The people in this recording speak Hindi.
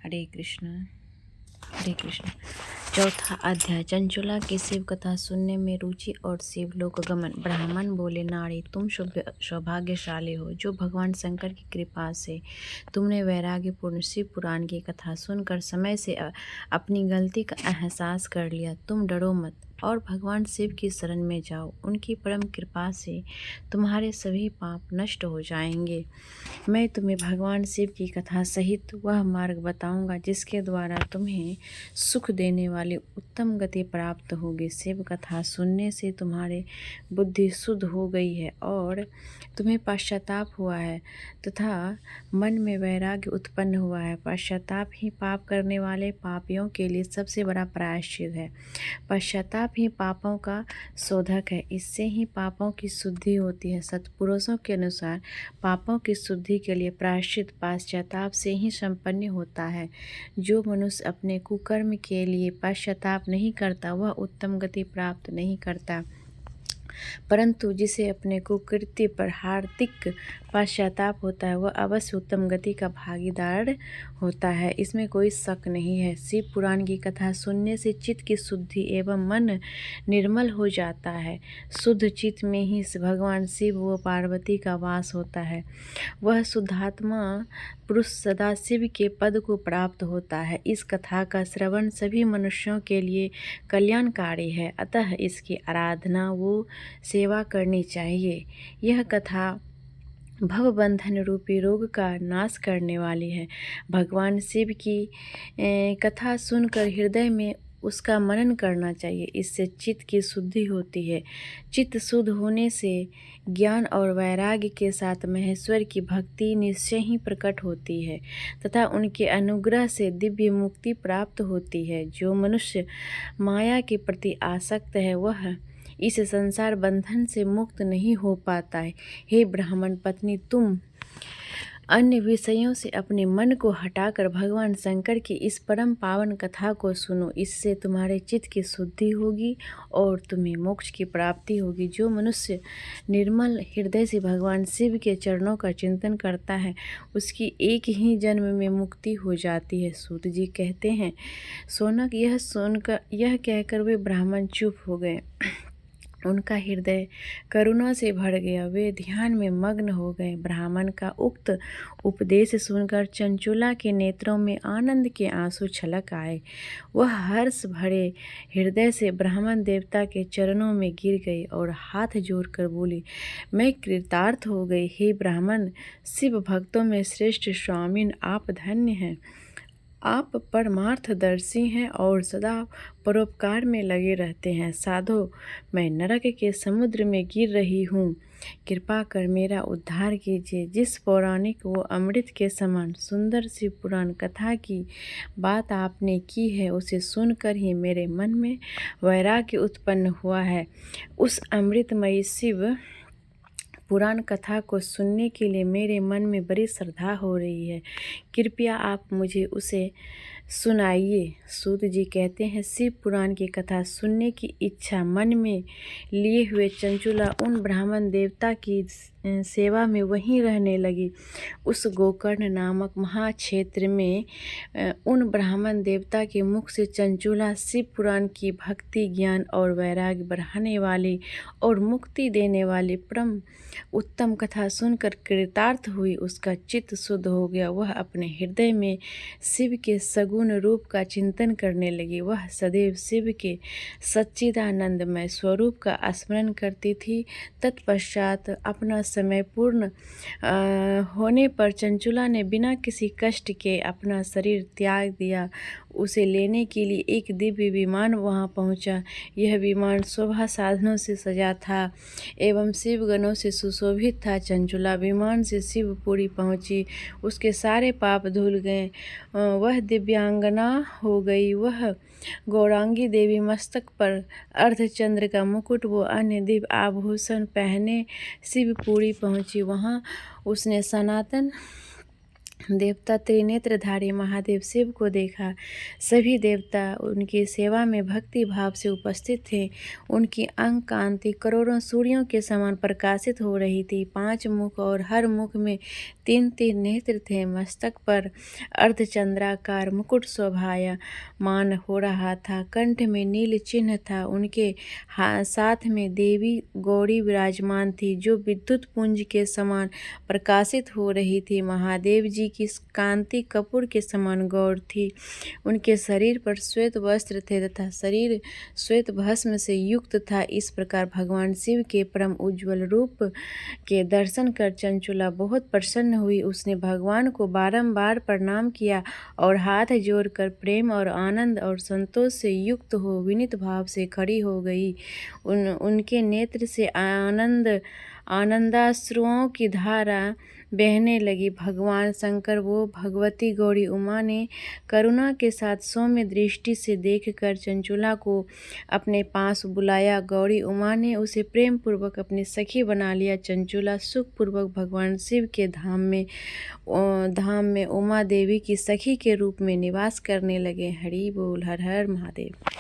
हरे कृष्ण हरे कृष्ण। चौथा अध्याय। चंचुला की शिव कथा सुनने में रुचि और शिवलोक गमन। ब्राह्मण बोले, नारी तुम सौभाग्यशाली हो जो भगवान शंकर की कृपा से तुमने वैराग्यपूर्ण शिव पुराण की कथा सुनकर समय से अपनी गलती का एहसास कर लिया। तुम डरो मत और भगवान शिव की शरण में जाओ। उनकी परम कृपा से तुम्हारे सभी पाप नष्ट हो जाएंगे। मैं तुम्हें भगवान शिव की कथा सहित वह मार्ग बताऊंगा जिसके द्वारा तुम्हें सुख देने वाली उत्तम गति प्राप्त होगी। शिव कथा सुनने से तुम्हारी बुद्धि शुद्ध हो गई है और तुम्हें पश्चाताप हुआ है तथा मन में वैराग्य उत्पन्न हुआ है। पश्चाताप ही पाप करने वाले पापियों के लिए सबसे बड़ा प्रायश्चित है। पश्चाताप ही पापों का शोधक है। इससे ही पापों की शुद्धि होती है। सत्पुरुषों के अनुसार पापों की शुद्धि के लिए प्रायश्चित पश्चाताप से ही संपन्न होता है। जो मनुष्य अपने कुकर्म के लिए पश्चाताप नहीं करता वह उत्तम गति प्राप्त नहीं करता, परंतु जिसे अपने कुकृत्य पर हार्दिक पश्चाताप होता है वह अवश्य उत्तम गति का भागीदार होता है। इसमें कोई शक नहीं है। शिव पुराण की कथा सुनने से चित्त की शुद्धि एवं मन निर्मल हो जाता है। शुद्ध चित्त में ही भगवान शिव व पार्वती का वास होता है। वह शुद्धात्मा पुरुष सदा शिव के पद को प्राप्त होता है। इस कथा का श्रवण सभी मनुष्यों के लिए कल्याणकारी है, अतः इसकी आराधना व सेवा करनी चाहिए। यह कथा भवबंधन रूपी रोग का नाश करने वाली है। भगवान शिव की कथा सुनकर हृदय में उसका मनन करना चाहिए। इससे चित्त की शुद्धि होती है। चित्त शुद्ध होने से ज्ञान और वैराग्य के साथ महेश्वर की भक्ति निश्चय ही प्रकट होती है तथा उनके अनुग्रह से दिव्य मुक्ति प्राप्त होती है। जो मनुष्य माया के प्रति आसक्त है वह इस संसार बंधन से मुक्त नहीं हो पाता है। हे ब्राह्मण पत्नी, तुम अन्य विषयों से अपने मन को हटाकर भगवान शंकर की इस परम पावन कथा को सुनो। इससे तुम्हारे चित्त की शुद्धि होगी और तुम्हें मोक्ष की प्राप्ति होगी। जो मनुष्य निर्मल हृदय से भगवान शिव के चरणों का चिंतन करता है उसकी एक ही जन्म में मुक्ति हो जाती है। सूत जी कहते हैं, सोनक यह कहकर वे ब्राह्मण चुप हो गए। उनका हृदय करुणा से भर गया। वे ध्यान में मग्न हो गए। ब्राह्मण का उक्त उपदेश सुनकर चंचुला के नेत्रों में आनंद के आंसू छलक आए। वह हर्ष भरे हृदय से ब्राह्मण देवता के चरणों में गिर गई और हाथ जोड़कर बोली, मैं कृतार्थ हो गई। हे ब्राह्मण, शिव भक्तों में श्रेष्ठ स्वामिन, आप धन्य हैं। आप परमार्थदर्शी हैं और सदा परोपकार में लगे रहते हैं। साधो, मैं नरक के समुद्र में गिर रही हूँ। कृपा कर मेरा उद्धार कीजिए। जिस पौराणिक व अमृत के समान सुंदर शिव पुराण कथा की बात आपने की है उसे सुनकर ही मेरे मन में वैराग्य उत्पन्न हुआ है। उस अमृतमयी शिव पुराण कथा को सुनने के लिए मेरे मन में बड़ी श्रद्धा हो रही है। कृपया आप मुझे उसे सुनाइए। सूत जी कहते हैं, शिव पुराण की कथा सुनने की इच्छा मन में लिए हुए चंचुला उन ब्राह्मण देवता की सेवा में वहीं रहने लगी। उस गोकर्ण नामक महाक्षेत्र में उन ब्राह्मण देवता के मुख से चंचुला शिव पुराण की भक्ति, ज्ञान और वैराग्य बढ़ाने वाली और मुक्ति देने वाली परम उत्तम कथा सुनकर कृतार्थ हुई। उसका चित्त शुद्ध हो गया। वह अपने हृदय में शिव के सगुण रूप का चिंतन करने लगी। वह सदैव शिव के सच्चिदानंदमय स्वरूप का स्मरण करती थी। तत्पश्चात अपना समय पूर्ण होने पर चंचुला ने बिना किसी कष्ट के अपना शरीर त्याग दिया। उसे लेने के लिए एक दिव्य विमान वहां पहुंचा। यह विमान शोभा साधनों से सजा था एवं शिवगणों से सुशोभित था। चंचुला विमान से शिवपुरी पहुंची। उसके सारे पाप धुल गए। वह दिव्यांगना हो गई। वह गौरांगी देवी मस्तक पर अर्धचंद्र का मुकुट व अन्य दिव्य आभूषण पहने शिवपुरी पहुंची। वहां उसने सनातन देवता त्रिनेत्रधारी महादेव शिव को देखा। सभी देवता उनकी सेवा में भक्ति भाव से उपस्थित थे। उनकी अंग कांति करोड़ों सूर्यों के समान प्रकाशित हो रही थी। 5 मुख और हर मुख में तीन नेत्र थे, मस्तक पर अर्धचंद्राकार मुकुट शोभायमान हो रहा था, कंठ में नील चिन्ह था। उनके साथ में देवी गौरी विराजमान थी, जो विद्युत पुंज के समान प्रकाशित हो रही थी। महादेव जी की कांति कपूर के समान गौर थी। उनके शरीर पर श्वेत वस्त्र थे तथा शरीर श्वेत भस्म से युक्त था। इस प्रकार भगवान शिव के परम उज्ज्वल रूप के दर्शन कर चंचुला बहुत प्रसन्न हुई। उसने भगवान को बारंबार प्रणाम किया और हाथ जोड़कर प्रेम और आनंद और संतोष से युक्त हो विनीत भाव से खड़ी हो गई। उनके नेत्र से आनंदाश्रुओं की धारा बहने लगी। भगवान शंकर वो भगवती गौरी उमा ने करुणा के साथ सौम्य दृष्टि से देखकर चंचुला को अपने पास बुलाया। गौरी उमा ने उसे प्रेम पूर्वक अपनी सखी बना लिया। चंचुला सुखपूर्वक भगवान शिव के धाम में उमा देवी की सखी के रूप में निवास करने लगे। हरि बोल। हर हर महादेव।